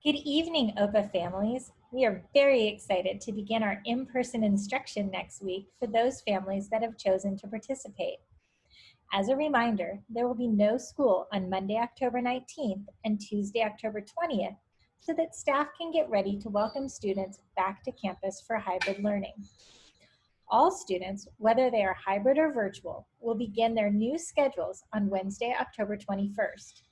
Good evening, OPA families. We are very excited to begin our in-person instruction next week for those families that have chosen to participate. As a reminder, there will be no school on Monday, October 19th and Tuesday, October 20th, so that staff can get ready to welcome students back to campus for hybrid learning. All students, whether they are hybrid or virtual, will begin their new schedules on Wednesday, October 21st.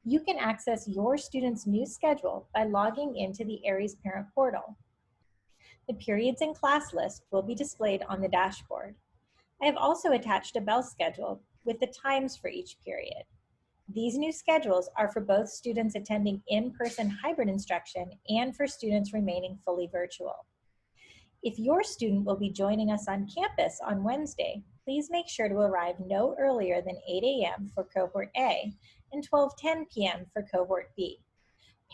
You can access your student's new schedule by logging into the Aries Parent Portal. The periods and class list will be displayed on the dashboard. I have also attached a bell schedule with the times for each period. These new schedules are for both students attending in-person hybrid instruction and for students remaining fully virtual. If your student will be joining us on campus on Wednesday, please make sure to arrive no earlier than 8 a.m. for cohort A and 12:10 p.m. for cohort B.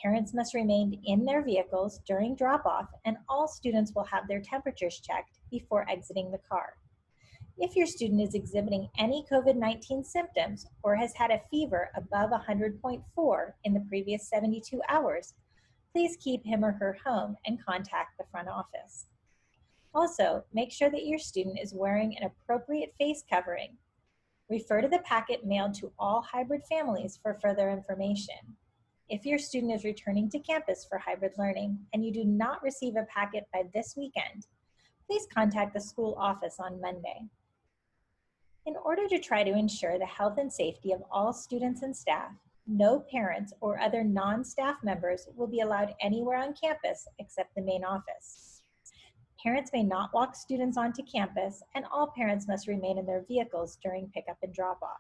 Parents must remain in their vehicles during drop-off, and all students will have their temperatures checked before exiting the car. If your student is exhibiting any COVID-19 symptoms or has had a fever above 100.4 in the previous 72 hours, please keep him or her home and contact the front office. Also, make sure that your student is wearing an appropriate face covering. Refer to the packet mailed to all hybrid families for further information. If your student is returning to campus for hybrid learning and you do not receive a packet by this weekend, please contact the school office on Monday. In order to try to ensure the health and safety of all students and staff, no parents or other non-staff members will be allowed anywhere on campus except the main office. Parents may not walk students onto campus, and all parents must remain in their vehicles during pickup and drop-off.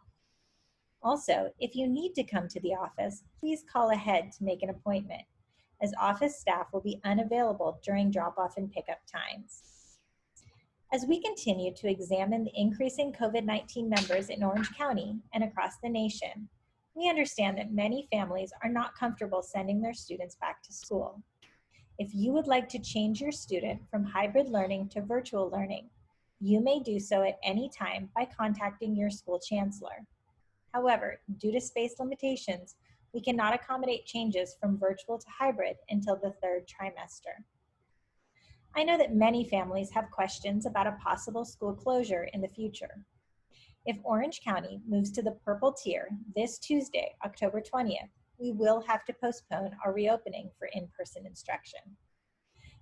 Also, if you need to come to the office, please call ahead to make an appointment, as office staff will be unavailable during drop-off and pickup times. As we continue to examine the increasing COVID-19 numbers in Orange County and across the nation, we understand that many families are not comfortable sending their students back to school. If you would like to change your student from hybrid learning to virtual learning, you may do so at any time by contacting your school chancellor. However, due to space limitations, we cannot accommodate changes from virtual to hybrid until the third trimester. I know that many families have questions about a possible school closure in the future. If Orange County moves to the purple tier this Tuesday, October 20th, we will have to postpone our reopening for in-person instruction.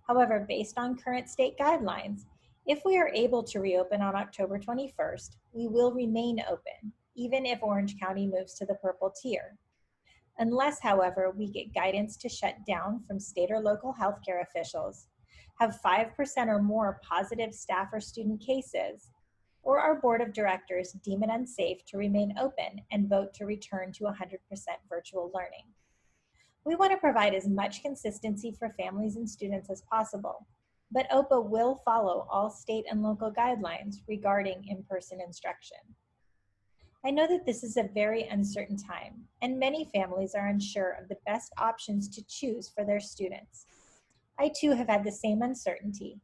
However, based on current state guidelines, if we are able to reopen on October 21st, we will remain open, even if Orange County moves to the purple tier. Unless, however, we get guidance to shut down from state or local healthcare officials, have 5% or more positive staff or student cases, or our board of directors deem it unsafe to remain open and vote to return to 100% virtual learning. We want to provide as much consistency for families and students as possible, but OPA will follow all state and local guidelines regarding in-person instruction. I know that this is a very uncertain time, and many families are unsure of the best options to choose for their students. I too have had the same uncertainty,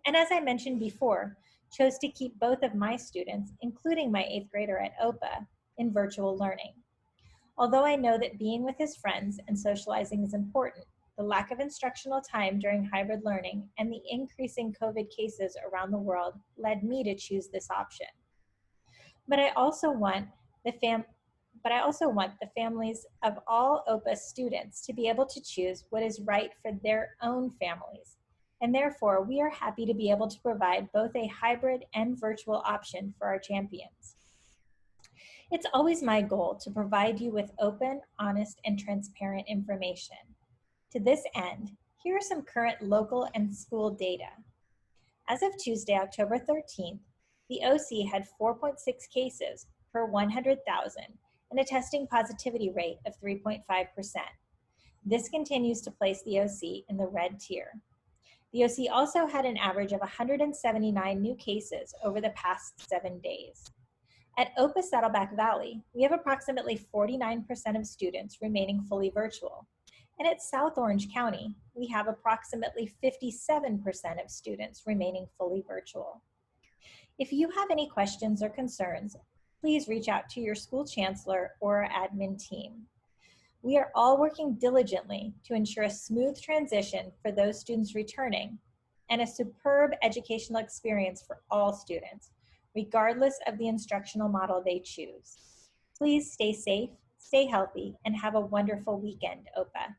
and as I mentioned before, chose to keep both of my students, including my 8th grader at OPA, in virtual learning. Although I know that being with his friends and socializing is important, the lack of instructional time during hybrid learning and the increasing COVID cases around the world led me to choose this option. But I also want the families of all OPA students to be able to choose what is right for their own families. And therefore, we are happy to be able to provide both a hybrid and virtual option for our champions. It's always my goal to provide you with open, honest, and transparent information. To this end, here are some current local and school data. As of Tuesday, October 13th, the OC had 4.6 cases per 100,000 and a testing positivity rate of 3.5%. This continues to place the OC in the red tier. The OC also had an average of 179 new cases over the past 7 days. At OPA Saddleback Valley, we have approximately 49% of students remaining fully virtual. And at South Orange County, we have approximately 57% of students remaining fully virtual. If you have any questions or concerns, please reach out to your school chancellor or our admin team. We are all working diligently to ensure a smooth transition for those students returning and a superb educational experience for all students, regardless of the instructional model they choose. Please stay safe, stay healthy, and have a wonderful weekend, OPA.